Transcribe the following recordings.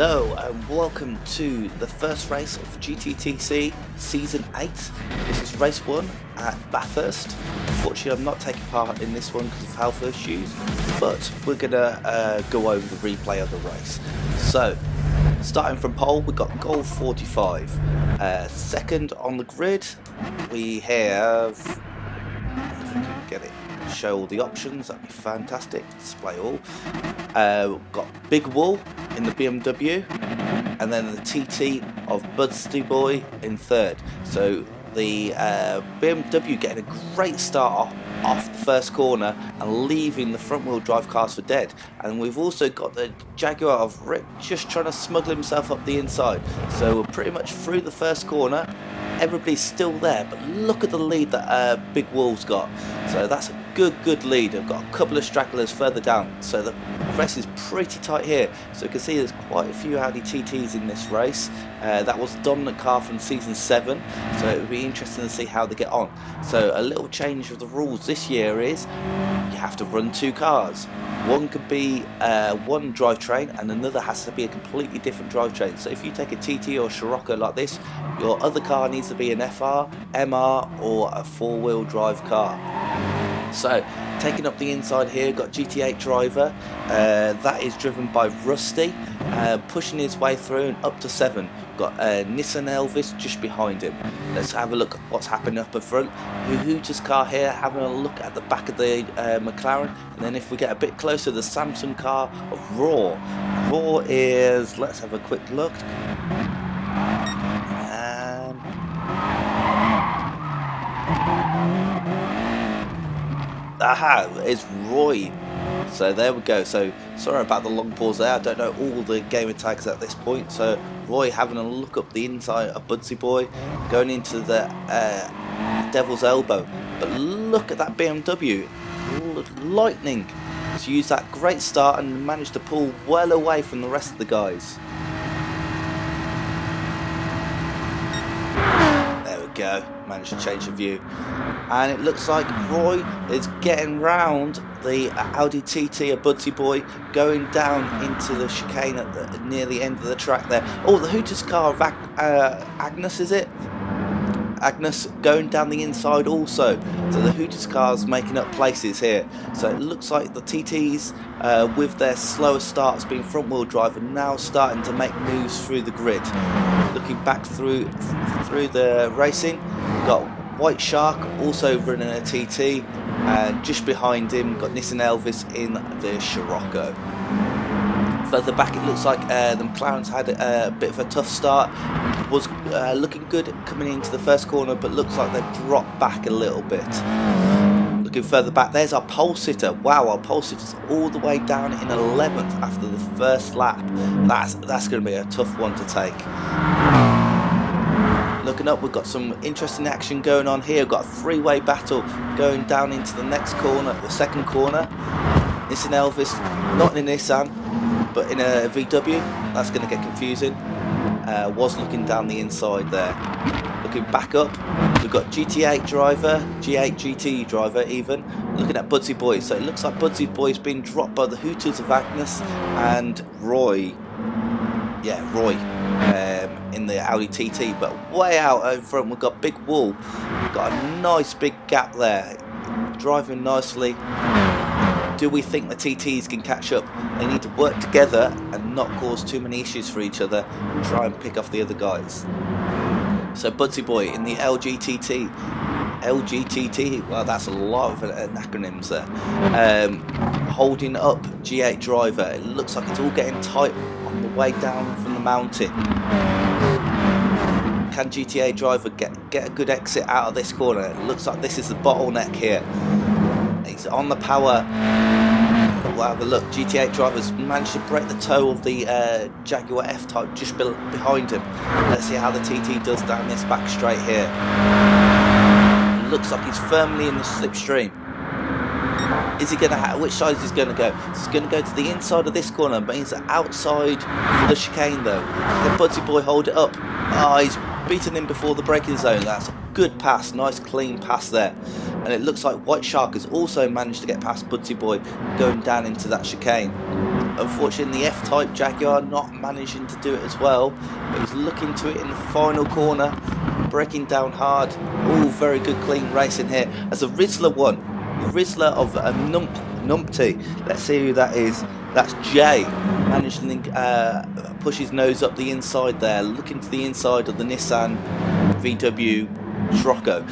Hello and welcome to the first race of GTTCC Season 8. This is race 1 at Bathurst. Unfortunately I'm not taking part in this one because of health issues, but we're going to go over the replay of the race. So, starting from pole, we've got goal 45. Second on the grid, we have, if we can get it, show all the options, that'd be fantastic, display all. We've got Big Wall in the BMW, and then the TT of Budsty Boy in third. So the BMW getting a great start off the first corner and leaving the front wheel drive cars for dead. And we've also got the Jaguar of Rip just trying to smuggle himself up the inside. So we're pretty much through the first corner. Everybody's still there, but look at the lead that Big Wall's got. So that's a good lead. I've got a couple of stragglers further down, so the race is pretty tight here. So you can see there's quite a few Audi TTs in this race. That was a dominant car from season 7, so it would be interesting to see how they get on. So a little change of the rules this year is you have to run 2 cars. One could be one drivetrain and another has to be a completely different drivetrain. So if you take a TT or Scirocco like this, your other car needs to be an FR, MR or a 4-wheel drive car. So taking up the inside here, got GT8 driver, that is driven by Rusty, pushing his way through and up to 7. Got Nissan Elvis just behind him. Let's have a look at what's happening up in front. Hooter's car here, having a look at the back of the McLaren, and then if we get a bit closer, the Samsung car of Raw. Raw is, let's have a quick look. Aha, it's Roy. So there we go. So sorry about the long pause there. I don't know all the gamer tags at this point. So Roy having a look up the inside of Budsy Boy, going into the Devil's Elbow. But look at that BMW, lightning. To use that great start and managed to pull well away from the rest of the guys. There we go. Managed to change the view, and it looks like Roy is getting round the Audi TT of Budsy Boy, going down into the chicane at near the end of the track there. Oh, the Hooters car of Agnes, is it? Agnes going down the inside also. So the Hooters cars making up places here. So it looks like the TTs with their slower starts being front wheel drive are now starting to make moves through the grid. Looking back through the racing, we've got White Shark also running a TT, and just behind him got Nissan Elvis in the Scirocco. Further back it looks like the McLaren's had a bit of a tough start, was looking good coming into the first corner, but looks like they've dropped back a little bit. Looking further back, there's our pole sitter. Wow, our pole sitter's all the way down in 11th after the first lap. That's going to be a tough one to take. Looking up, we've got some interesting action going on here. We've got a 3-way battle going down into the next corner, the second corner. Nissan Elvis, not in a Nissan, but in a VW. That's going to get confusing. Was looking down the inside there. Looking back up, we've got GT8 driver, G8 GT driver even, looking at Budsy Boy. So it looks like Budsy Boy's been dropped by the Hooters of Agnes and Roy. Yeah, Roy. In the Audi TT, but way out in front we've got Big Wall. Got a nice big gap there, driving nicely. Do we think the TTs can catch up? They need to work together and not cause too many issues for each other and try and pick off the other guys. So Budsy Boy in the LGTT, well that's a lot of acronyms there, holding up G8 driver. It looks like it's all getting tight on the way down from the mountain. Can GTA driver get a good exit out of this corner? It looks like this is the bottleneck here. He's on the power. We'll have a look. GTA driver's managed to break the toe of the Jaguar F-Type just behind him. Let's see how the TT does down this back straight here. It looks like he's firmly in the slipstream. Is he going to which side is he going to go? He's going to go to the inside of this corner, but he's outside for the chicane though. Can Budsy Boy hold it up? Oh, he's beaten him before the braking zone. That's a good pass, nice clean pass there. And it looks like White Shark has also managed to get past Budsy Boy going down into that chicane. unfortunately the F-Type Jaguar not managing to do it as well, but he's looking to it in the final corner, breaking down hard. All very good clean racing here as a Rizzler one, Rizzler of a numpty. Let's see who that is. That's Jay, managing to push his nose up the inside there, looking to the inside of the Nissan VW Sparco,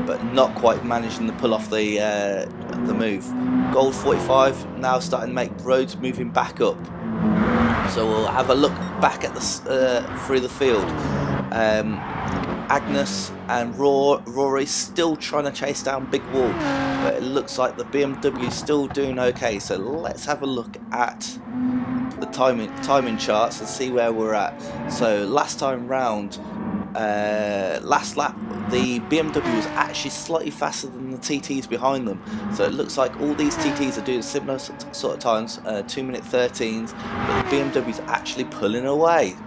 but not quite managing to pull off the move. Gold 45 now starting to make roads, moving back up. So we'll have a look back at the through the field. Agnes and Rory still trying to chase down Big Wall, but it looks like the BMW is still doing okay. So let's have a look at the timing charts and see where we're at. So last time round, last lap, the BMW was actually slightly faster than the TTs behind them. So it looks like all these TTs are doing similar sort of times, 2-minute 13s, but the BMW is actually pulling away.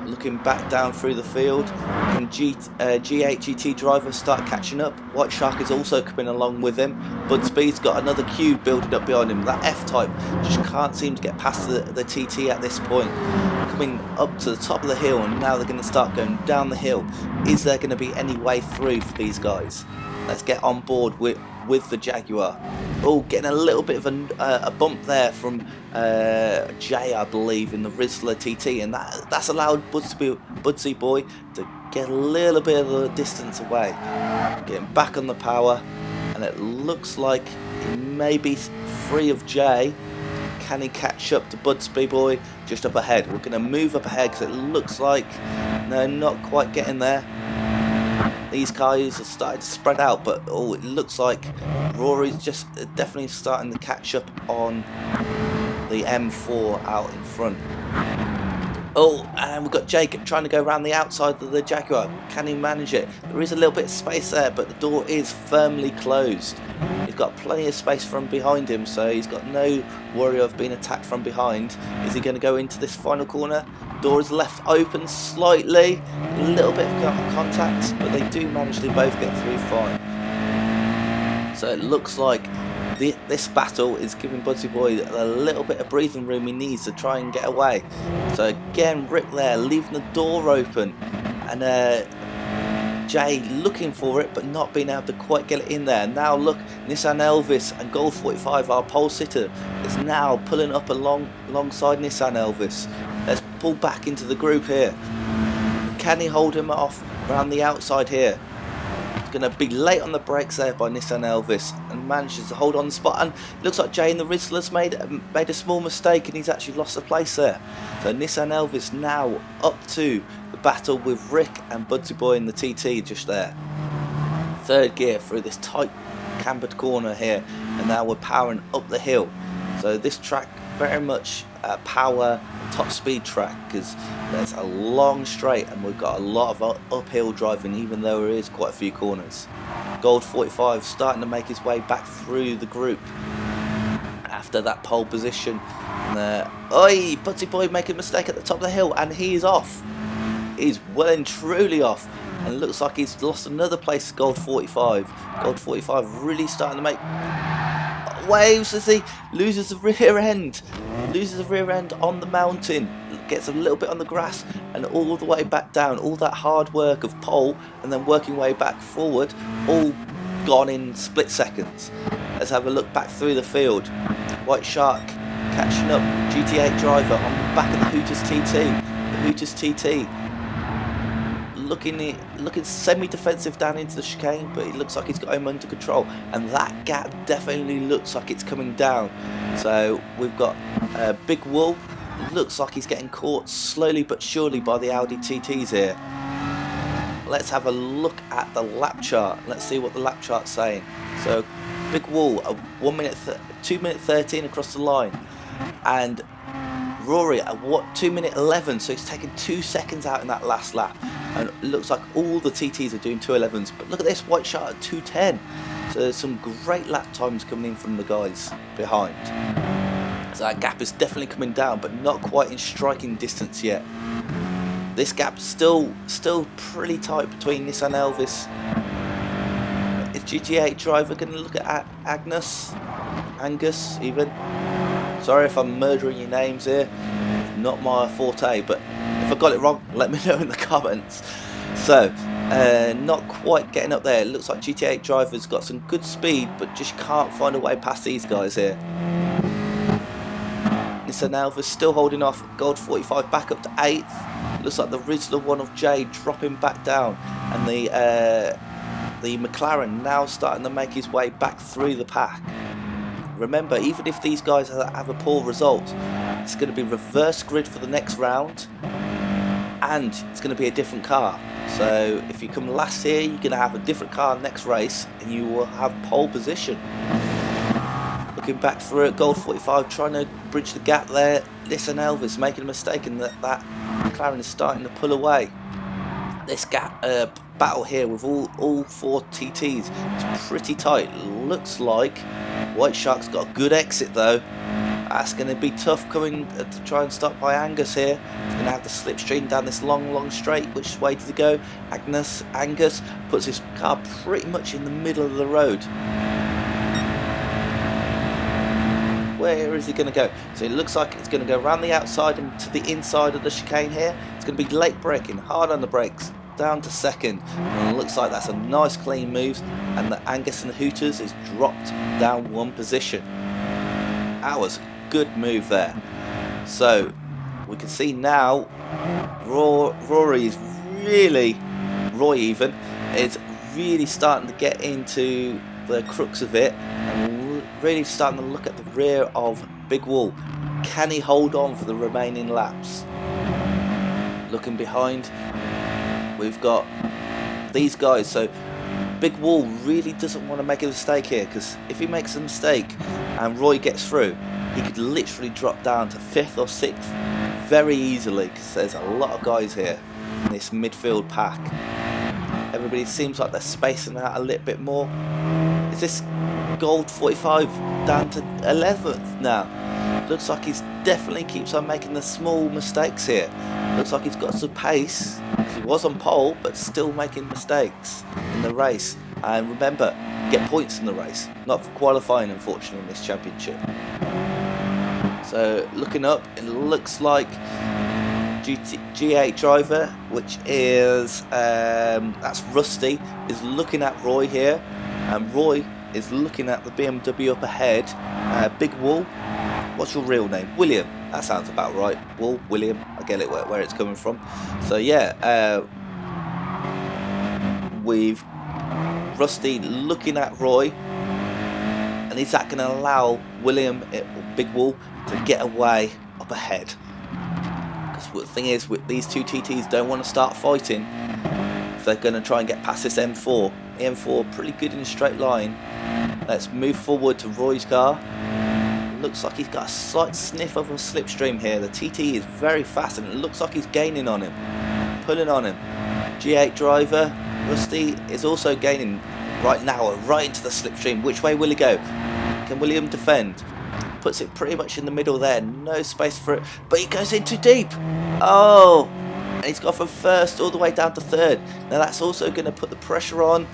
Looking back down through the field, and G8 GT driver start catching up. White Shark is also coming along with him. Bud Speed's got another cube building up behind him. That F-Type just can't seem to get past the TT at this point. Coming up to the top of the hill, and now they're going to start going down the hill. Is there going to be any way through for these guys? Let's get on board with the Jaguar. Oh, getting a little bit of a bump there from Jay, I believe, in the Rizzler TT, and that's allowed Budsy Boy to get a little bit of a distance away. Getting back on the power, and it looks like he may be free of Jay. Can he catch up to Budsy Boy just up ahead? We're going to move up ahead because it looks like no, not quite getting there. These guys are starting to spread out, but oh, it looks like Rory's just definitely starting to catch up on the M4 out in front. Oh, and we've got Jake trying to go around the outside of the Jaguar. Can he manage it? There is a little bit of space there, but the door is firmly closed. He's got plenty of space from behind him, so he's got no worry of being attacked from behind. Is he going to go into this final corner? Door is left open slightly, a little bit of contact, but they do manage to both get through fine. So it looks like this battle is giving Budsy Boy a little bit of breathing room he needs to try and get away. So again, Rick there leaving the door open, and Jay looking for it but not being able to quite get it in there. Now look, Nissan Elvis and Gold 45, our pole sitter, is now pulling up alongside Nissan Elvis. Let's pull back into the group here. Can he hold him off around the outside here? Going to be late on the brakes there by Nissan Elvis, and manages to hold on the spot, and looks like Jay in the Rizzler's made a small mistake, and he's actually lost the place there. So Nissan Elvis now up to the battle with Rick and Budsy Boy in the TT just there. Third gear through this tight cambered corner here, and now we're powering up the hill. So this track very much power top speed track, because there's a long straight and we've got a lot of uphill driving, even though there is quite a few corners. Gold 45 starting to make his way back through the group after that pole position. Oi, Budsy Boy making a mistake at the top of the hill, and he is off. He's well and truly off, and it looks like he's lost another place to Gold 45. Gold 45 really starting to make waves as he loses the rear end. Loses the rear end on the mountain, gets a little bit on the grass, and all the way back down. All that hard work of pole and then working way back forward, all gone in split seconds. Let's have a look back through the field. White Shark catching up GT8 driver on the back of the Hooters TT. The Hooters TT looking semi-defensive down into the chicane, but it looks like he's got him under control, and that gap definitely looks like it's coming down. So we've got Big Wool. Looks like he's getting caught slowly but surely by the Audi TTs here. Let's have a look at the lap chart. Let's see what the lap chart's saying. So Big Wool, a 2-minute 13 across the line, and Rory at 2-minute 11, so he's taken 2 seconds out in that last lap, and it looks like all the TTs are doing 2:11s. But look at this, White Shark at 2:10. So there's some great lap times coming in from the guys behind. So that gap is definitely coming down, but not quite in striking distance yet. This gap's still pretty tight between Nissan Elvis. Is GT8 driver going to look at Angus even? Sorry if I'm murdering your names here. Not my forte, but if I got it wrong, let me know in the comments. So, not quite getting up there. It looks like GT8 driver's got some good speed, but just can't find a way past these guys here. Nissan Elva's still holding off. Gold 45 back up to 8th. Looks like the original one of J dropping back down, and the McLaren now starting to make his way back through the pack. Remember, even if these guys have a poor result, it's going to be reverse grid for the next round, and it's going to be a different car. So if you come last here, you're going to have a different car next race, and you will have pole position. Looking back through it, Gold 45 trying to bridge the gap there. Nissan Elva's making a mistake, and that McLaren is starting to pull away. This gap battle here with all 4 TTs is pretty tight. Looks like White Shark's got a good exit though. That's going to be tough coming to try and stop by Angus here. He's going to have to slipstream down this long straight. Which way does he go? Angus puts his car pretty much in the middle of the road. Where is he going to go? So it looks like it's going to go around the outside and to the inside of the chicane here. It's going to be late braking, hard on the brakes, down to 2nd. And it looks like that's a nice clean move, and the Angus and the Hooters is dropped down 1 position. That was a good move there. So we can see now Roy is really starting to get into the crux of it, and really starting to look at the rear of Big Wall. Can he hold on for the remaining laps? Looking behind, we've got these guys. So Big Wall really doesn't want to make a mistake here, because if he makes a mistake and Roy gets through, he could literally drop down to 5th or 6th very easily, because there's a lot of guys here in this midfield pack. Everybody seems like they're spacing out a little bit more. Is this Gold 45 down to 11th now? Looks like he's definitely keeps on making the small mistakes here. Looks like he's got some pace. He was on pole, but still making mistakes in the race. And remember, get points in the race, not for qualifying, unfortunately, in this championship. So looking up, it looks like G8 driver, which is that's Rusty, is looking at Roy here, and Roy is looking at the BMW up ahead. Big Wall, what's your real name? William. That sounds about right. Wall, William. I get it where it's coming from. So yeah, we've Rusty looking at Roy, and is that going to allow William or Big Wall to get away up ahead? The thing is, with these 2 TTs don't want to start fighting if they're going to try and get past this M4. The M4 pretty good in a straight line. Let's move forward to Roy's car. Looks like he's got a slight sniff of a slipstream here. The TT is very fast, and it looks like he's gaining on him, pulling on him. G8 driver Rusty is also gaining right now, right into the slipstream. Which way will he go? Can William defend? Puts it pretty much in the middle there, no space for it, but he goes in too deep. Oh, and he's got from 1st all the way down to 3rd. Now that's also going to put the pressure on.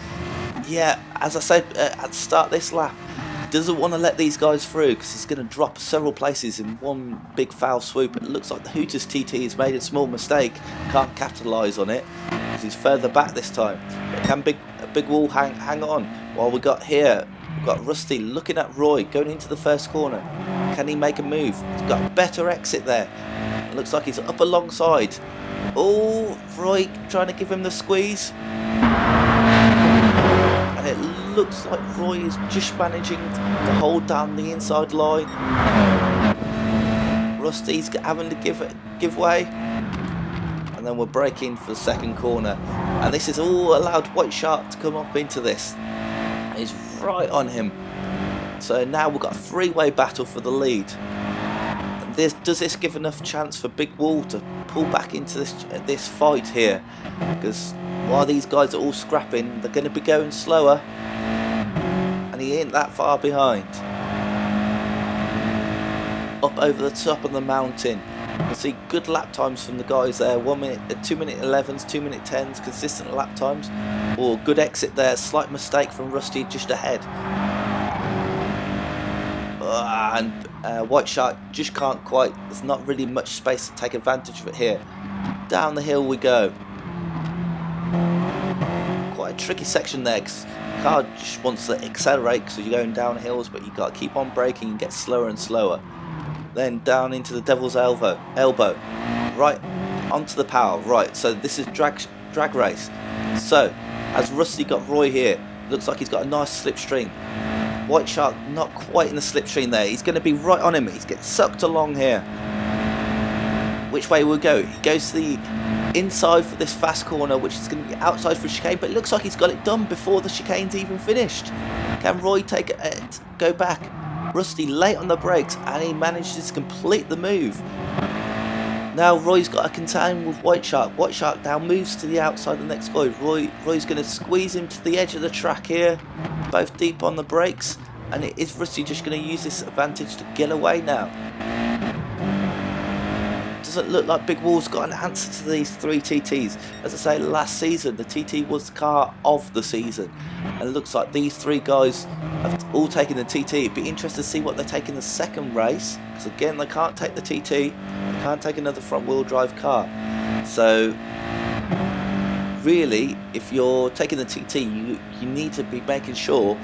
Yeah, as I said at the start of this lap, he doesn't want to let these guys through, because he's going to drop several places in one big foul swoop. It looks like the Hooters TT has made a small mistake, can't capitalise on it because he's further back this time. But can Big Wall hang on? While we got here, we've got Rusty looking at Roy going into the 1st corner. Can he make a move? He's got a better exit there. It looks like he's up alongside. Oh, Roy trying to give him the squeeze. And it looks like Roy is just managing to hold down the inside line. Rusty's having to give way. And then we're braking for the 2nd corner. And this has all allowed White Shark to come up into this. He's right on him. So now we've got a 3-way battle for the lead. Does this give enough chance for Big Wall to pull back into this fight here? Because while these guys are all scrapping, they're going to be going slower, and he ain't that far behind. Up over the top of the mountain, You see good lap times from the guys there. 1 minute, 2 minute 11s, 2 minute 10s, consistent lap times. Or good exit there. Slight mistake from Rusty just ahead. And White Shark just can't quite. There's not really much space to take advantage of it here. Down the hill we go. Quite a tricky section there, because the car just wants to accelerate because you're going down hills, but you've got to keep on braking and get slower and slower. Then down into the devil's elbow, right onto the power. Right, so this is drag race. So as Rusty got Roy here, looks like he's got a nice slipstream. White Shark not quite in the slipstream there. He's going to be right on him. He's getting sucked along here. Which way will go? He goes to the inside for this fast corner, which is going to be outside for chicane, but it looks like he's got it done before the chicane's even finished. Can Roy take it, go back? Rusty late on the brakes, and he manages to complete the move. Now Roy's got to contend with White Shark. White Shark now moves to the outside of the next guy. Roy's going to squeeze him to the edge of the track here, both deep on the brakes, and it is Rusty just going to use this advantage to get away now. Doesn't look like Big Wall's got an answer to these three TTs. As I say, last season the TT was the car of the season, and it looks like these three guys have all taken the TT. It'd be interesting to see what they take in the second race, because again they can't take the TT, they can't take another front wheel drive car. So really, if you're taking the TT, you need to be making sure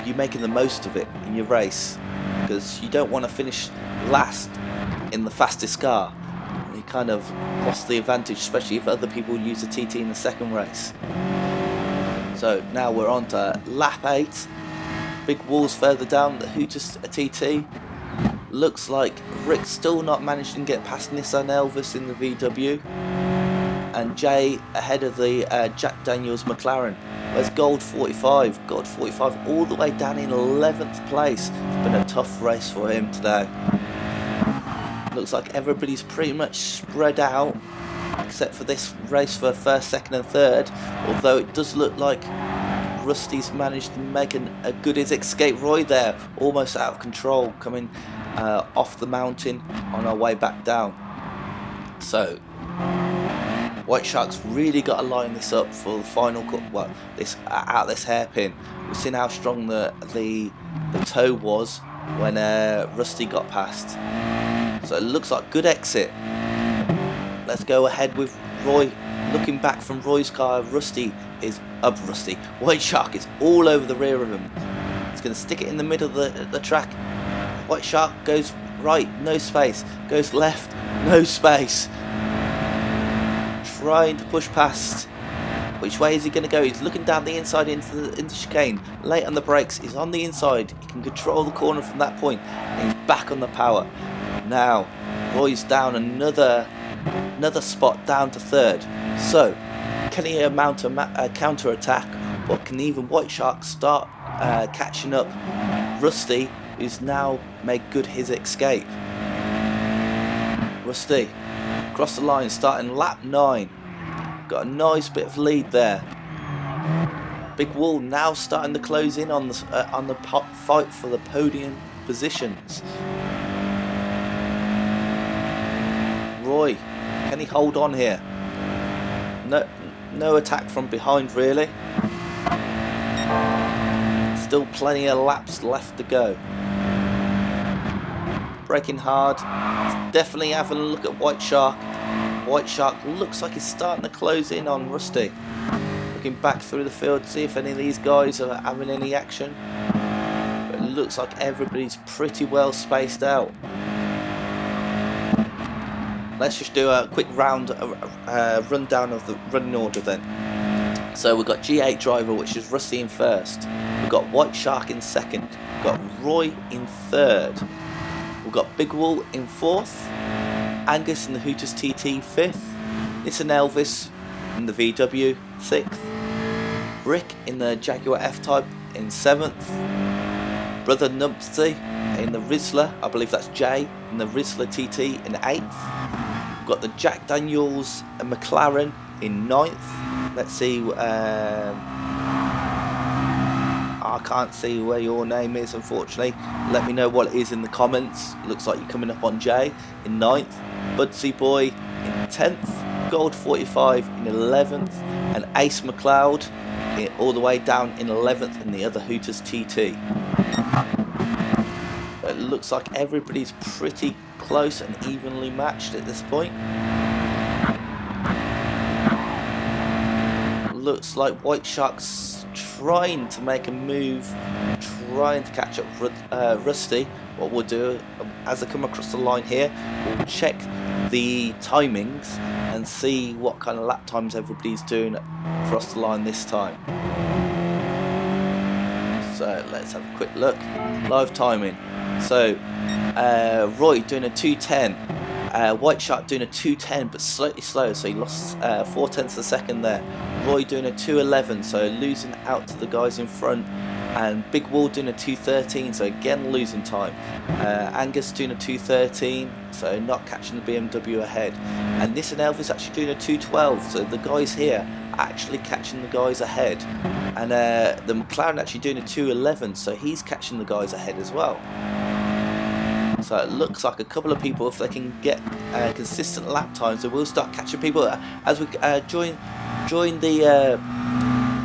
you're making the most of it in your race, because you don't want to finish last in the fastest car. You kind of lost the advantage, especially if other people use the TT in the second race. So now we're on to lap 8. Big Wall's further down, the Hooters TT. Looks like Rick's still not managing to get past Nissan Elvis in the VW. And Jay ahead of the Jack Daniels McLaren. Where's Gold 45? Gold 45 all the way down in 11th place. It's been a tough race for him today. Looks like everybody's pretty much spread out, except for this race for first, second and third, although it does look like Rusty's managed to make a good escape. Roy there, almost out of control, coming off the mountain on our way back down. So White Shark's really got to line this up for the final cut. Well, out this hairpin. We've seen how strong the toe was when Rusty got past. So it looks like good exit. Let's go ahead with Roy. Looking back from Roy's car, White Shark is all over the rear of him. He's going to stick it in the middle of the track. White Shark goes right, no space. Goes left, no space. Trying to push past. Which way is he going to go? He's looking down the inside into the chicane. Late on the brakes. He's on the inside. He can control the corner from that point. And he's back on the power. Now Roy's down another spot, down to third. So can he mount a counter attack, or can even White Shark start catching up Rusty, who's now made good his escape? Rusty across the line, starting lap 9. Got a nice bit of lead there. Big Wall now starting to close in on the fight for the podium positions. Roy, can he hold on here? No attack from behind really. Still plenty of laps left to go. Braking hard. Definitely having a look at White Shark. White Shark looks like he's starting to close in on Rusty. Looking back through the field to see if any of these guys are having any action. But it looks like everybody's pretty well spaced out. Let's just do a quick rundown of the running order then. So we've got G8 driver, which is Rusty in first. We've got White Shark in second. We've got Roy in third. We've got Big Wall in fourth. Angus in the Hooters TT fifth. Nissan Elvis in the VW sixth. Rick in the Jaguar F-Type in seventh. Brother Numpsy in the Rizzler, I believe that's Jay, in the Rizzler TT in 8th. We've got the Jack Daniels and McLaren in 9th. Let's see, I can't see where your name is unfortunately. Let me know what it is in the comments. Looks like you're coming up on Jay in 9th. Budsy Boy in 10th, Gold 45 in 11th, and Ace McLeod all the way down in 11th in the other Hooters TT. It looks like everybody's pretty close and evenly matched at this point. Looks like White Shark's trying to make a move, trying to catch up Rusty. What we'll do, as I come across the line here, we'll check the timings and see what kind of lap times everybody's doing across the line this time. So let's have a quick look. Live timing. So Roy doing a 2:10. White Shark doing a 2:10 but slightly slow, so he lost 0.4 of a second there. Roy doing a 2:11, so losing out to the guys in front, and Big Wall doing a 2:13, so again losing time. Angus doing a 2:13, so not catching the BMW ahead, and this and Elvis actually doing a 2:12, so the guys here actually catching the guys ahead, and the McLaren actually doing a 2:11, so he's catching the guys ahead as well. So it looks like a couple of people, if they can get consistent lap times, they will start catching people as we join the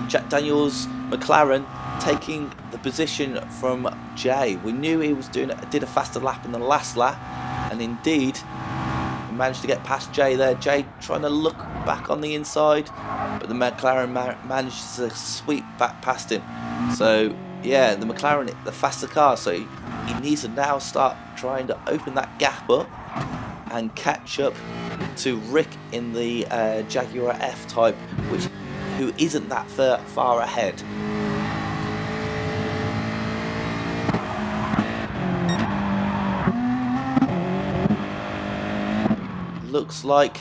Jack Daniels McLaren, taking the position from Jay. We knew he was did a faster lap in the last lap, and indeed he managed to get past Jay there. Jay trying to look back on the inside, but the McLaren managed to sweep back past him. So yeah, the McLaren, the faster car, so he needs to now start trying to open that gap up and catch up to Rick in the Jaguar F-Type, who isn't that far ahead. Looks like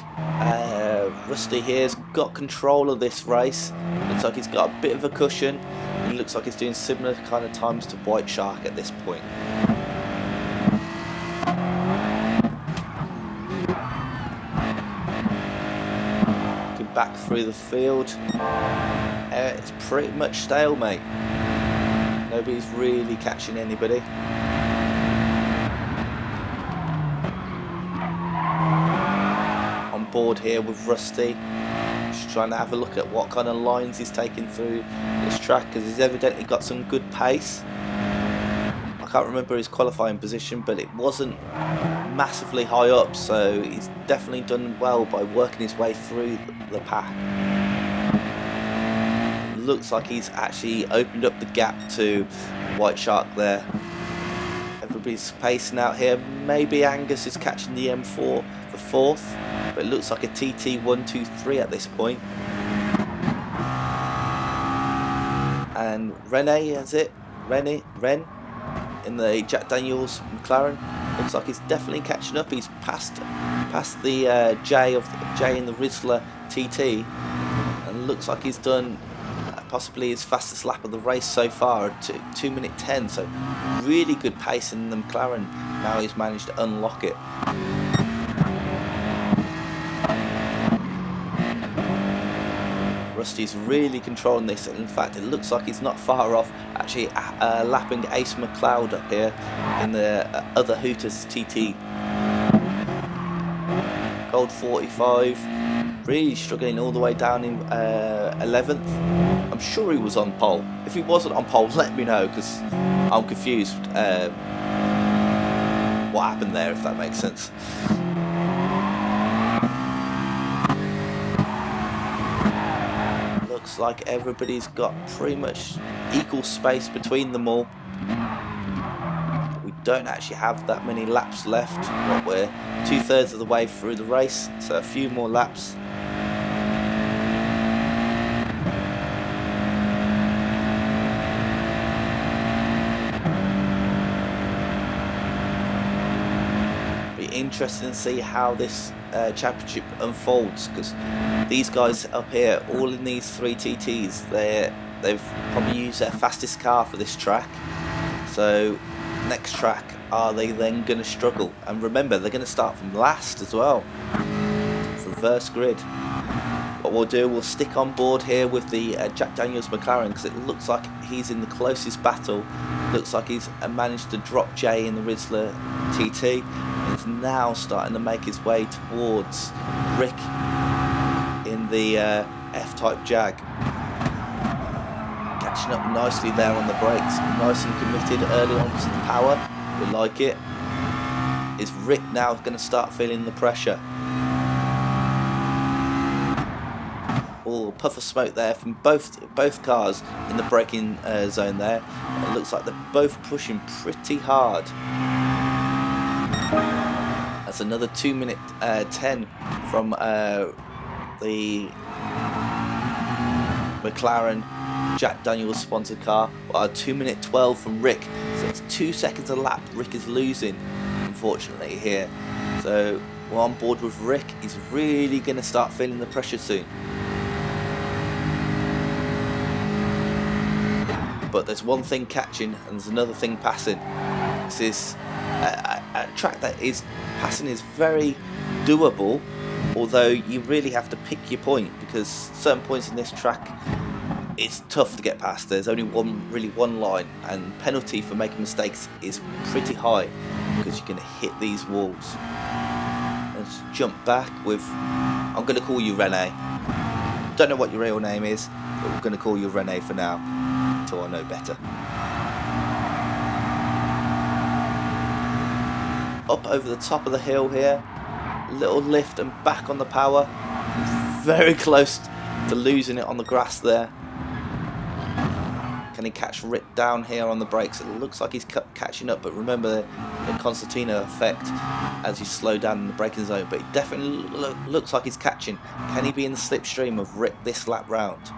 Rusty here's got control of this race. Looks like he's got a bit of a cushion. He looks like he's doing similar kind of times to White Shark at this point. Looking back through the field, it's pretty much stalemate. Nobody's really catching anybody. On board here with Rusty, just trying to have a look at what kind of lines he's taking through this track, because he's evidently got some good pace. I can't remember his qualifying position, but it wasn't massively high up, so he's definitely done well by working his way through the pack. Looks like he's actually opened up the gap to White Shark there. Everybody's pacing out here. Maybe Angus is catching the M4 for 4th, but it looks like a TT123 at this point. And Rene has it. Ren in the Jack Daniels McLaren. Looks like he's definitely catching up. He's passed the J in the Rizzler TT, and looks like he's done possibly his fastest lap of the race so far at 2 minute 10. So really good pace in the McLaren. Now he's managed to unlock it. Rusty's really controlling this, and in fact it looks like he's not far off, actually lapping Ace McLeod up here in the other Hooters TT. Gold 45, really struggling all the way down in 11th. I'm sure he was on pole. If he wasn't on pole, let me know, because I'm confused what happened there, if that makes sense. Looks like everybody's got pretty much equal space between them all. We don't actually have that many laps left. We're 2/3 of the way through the race, so a few more laps. Interesting to see how this championship unfolds, because these guys up here, all in these 3 TTs, they've probably used their fastest car for this track. So next track, are they then going to struggle? And remember, they're going to start from last as well, reverse grid. What we'll do, we'll stick on board here with the Jack Daniels McLaren, because it looks like he's in the closest battle. Looks like he's managed to drop Jay in the Rizzler TT. In is now starting to make his way towards Rick in the F-type Jag. Catching up nicely there on the brakes, nice and committed early on to the power, we like it. Is Rick now going to start feeling the pressure? Oh, puff of smoke there from both cars in the braking zone there. It looks like they're both pushing pretty hard. That's another 2-minute 10 from the McLaren Jack Daniels sponsored car. Well, 2-minute 12 from Rick. So it's 2 seconds a lap Rick is losing, unfortunately, here. So we're on board with Rick. He's really going to start feeling the pressure soon. But there's one thing catching and there's another thing passing. This is a track that is passing is very doable, although you really have to pick your point, because certain points in this track it's tough to get past. There's only one line, and penalty for making mistakes is pretty high because you're going to hit these walls. Let's jump back with, I'm going to call you Rene. Don't know what your real name is, but we're going to call you Rene for now until I know better. Up over the top of the hill here, little lift and back on the power. Very close to losing it on the grass there. Can he catch Rick down here on the brakes? It looks like he's catching up, but remember the concertina effect as you slow down in the braking zone, but he definitely looks like he's catching. Can he be in the slipstream of Rick this lap round?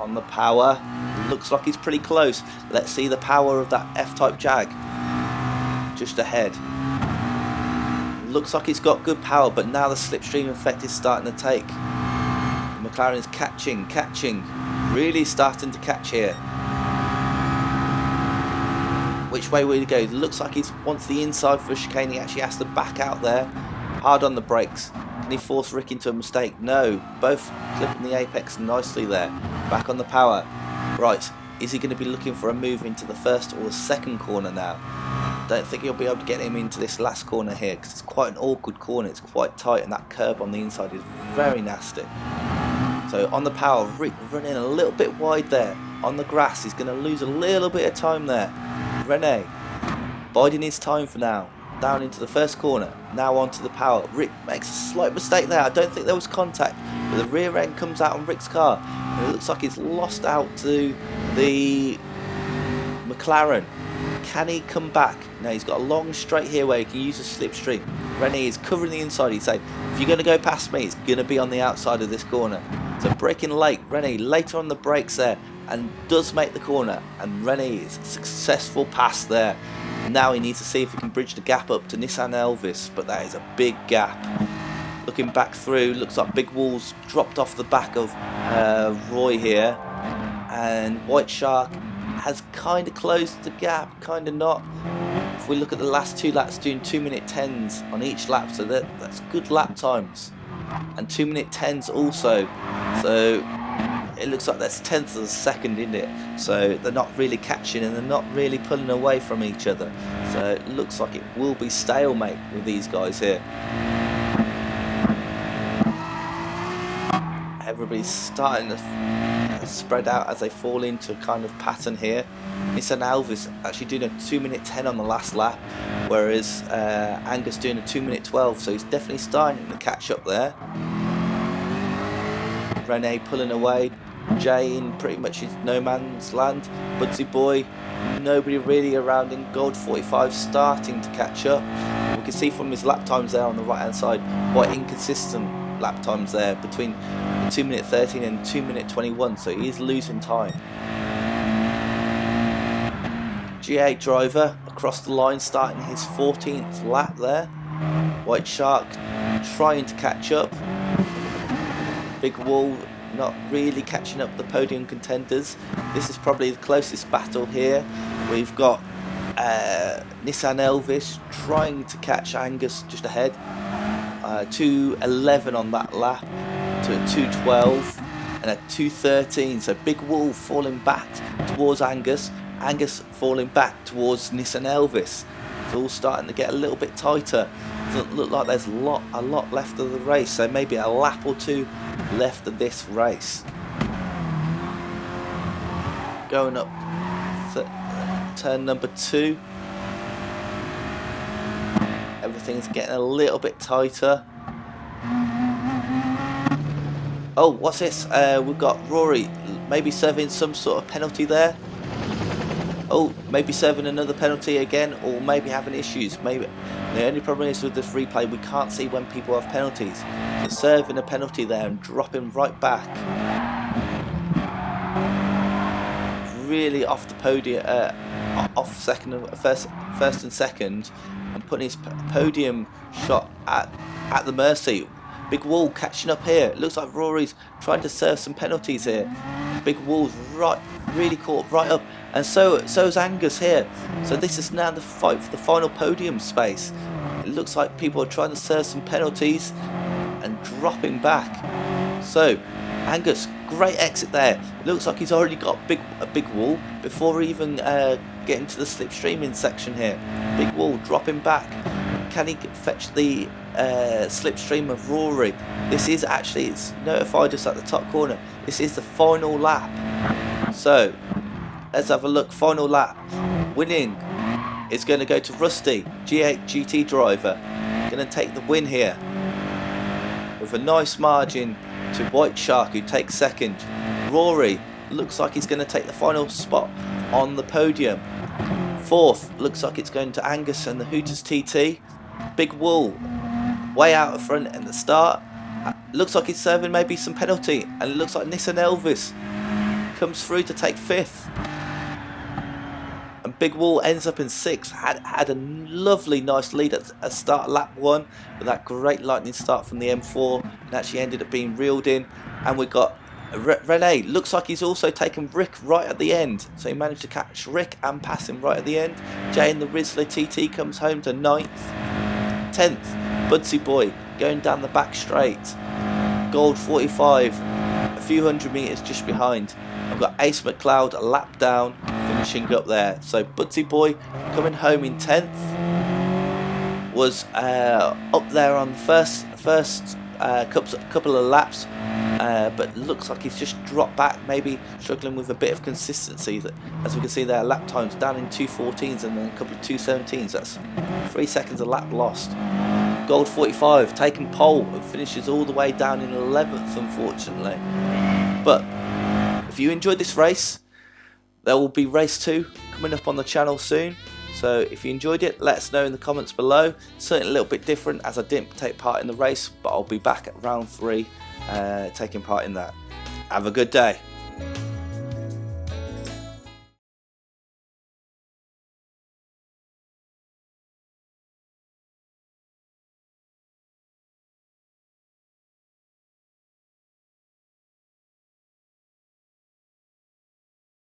On the power, looks like he's pretty close. Let's see the power of that F-type Jag just ahead. Looks like he's got good power, but now the slipstream effect is starting to take. McLaren is catching, really starting to catch here. Which way will he go? Looks like he's wants the inside for a chicane. He actually has to back out there, hard on the brakes. Can he force Rick into a mistake? No, both clipping the apex nicely there. Back on the power. Right, is he going to be looking for a move into the first or the second corner now? Don't think he'll be able to get him into this last corner here, because it's quite an awkward corner. It's quite tight, and that curb on the inside is very nasty. So on the power, Rick running a little bit wide there. On the grass, he's going to lose a little bit of time there. Rene biding his time for now. Down into the first corner, now onto the power. Rick makes a slight mistake there. I don't think there was contact, but the rear end comes out on Rick's car, and it looks like he's lost out to the McLaren. Can he come back? Now he's got a long straight here where he can use a slipstream. Rene is covering the inside. He's saying, if you're going to go past me, it's going to be on the outside of this corner. So braking late. Rene later on the brakes there and does make the corner, and Rene is a successful pass there. Now he needs to see if he can bridge the gap up to Nissan Elvis, but that is a big gap. Looking back through, looks like big walls dropped off the back of Roy here, and White Shark has kind of closed the gap, kind of not. If we look at the last two laps, doing 2-minute 10s on each lap, so that's good lap times, and 2-minute 10s also. So it looks like that's tenths of a second, isn't it? So they're not really catching and they're not really pulling away from each other. So it looks like it will be stalemate with these guys here. Everybody's starting to spread out as they fall into a kind of pattern here. Nissan Elvis actually doing a 2-minute 10 on the last lap, whereas Angus doing a 2-minute 12, so he's definitely starting to catch up there. Rene pulling away, Jay in pretty much his no man's land. Budsy Boy, nobody really around in Gold 45 starting to catch up. We can see from his lap times there on the right hand side, quite inconsistent lap times there between 2-minute 13 and 2-minute 21, so he is losing time. G8 driver across the line starting his 14th lap there. White Shark trying to catch up. Big Wall not really catching up the podium contenders. This is probably the closest battle here. We've got Nissan Elvis trying to catch Angus just ahead. 2:11 on that lap to a 2:12 and a 2:13. So Big Wall falling back towards Angus. Angus falling back towards Nissan Elvis. all starting to get a little bit tighter. Doesn't look like there's a lot left of the race, so maybe a lap or two left of this race. Going up turn number 2. Everything's getting a little bit tighter. Oh, what's this? We've got Rory maybe serving some sort of penalty there. Oh, maybe serving another penalty again, or maybe having issues. Maybe the only problem is with this replay, we can't see when people have penalties. So serving a penalty there and dropping right back, really off the podium, off first and second, and putting his podium shot at the mercy. Big wall catching up here. It looks like Rory's trying to serve some penalties here. Big wall's really caught right up, and so is Angus here. So this is now the fight for the final podium space. It looks like people are trying to serve some penalties and dropping back. So Angus, great exit there. It looks like he's already got a big wall before even getting to the slipstreaming section here. Big wall dropping back. Can he fetch the slipstream of Rory? This is actually, it's notified us at the top corner. This is the final lap. So let's have a look. Final lap. Winning is going to go to Rusty, G8 GT driver. Going to take the win here with a nice margin to White Shark, who takes second. Rory looks like he's going to take the final spot on the podium. Fourth looks like it's going to Angus and the Hooters TT. Big Wool way out of front at the start. Looks like he's serving maybe some penalty, and it looks like Nissan Elvis comes through to take 5th. And Big Wool ends up in 6th. Had a lovely nice lead at start lap 1 with that great lightning start from the M4, and actually ended up being reeled in. And we got Rene, looks like he's also taken Rick right at the end, so he managed to catch Rick and pass him right at the end. Jay and the Rizzler TT comes home to 9th. 10th, Budsy Boy going down the back straight. Gold 45, a few hundred metres just behind. I've got Ace McLeod a lap down, finishing up there. So Budsy Boy coming home in 10th. Was up there on the first couple of laps, but looks like he's just dropped back, maybe struggling with a bit of consistency. As we can see there, lap times down in 2:14s and then a couple of 2:17s. That's 3 seconds a lap lost. Gold 45 taking pole and finishes all the way down in 11th, unfortunately. But if you enjoyed this race, there will be race 2 coming up on the channel soon. So if you enjoyed it, let us know in the comments below. Certainly a little bit different as I didn't take part in the race, but I'll be back at round 3 taking part in that. Have a good day.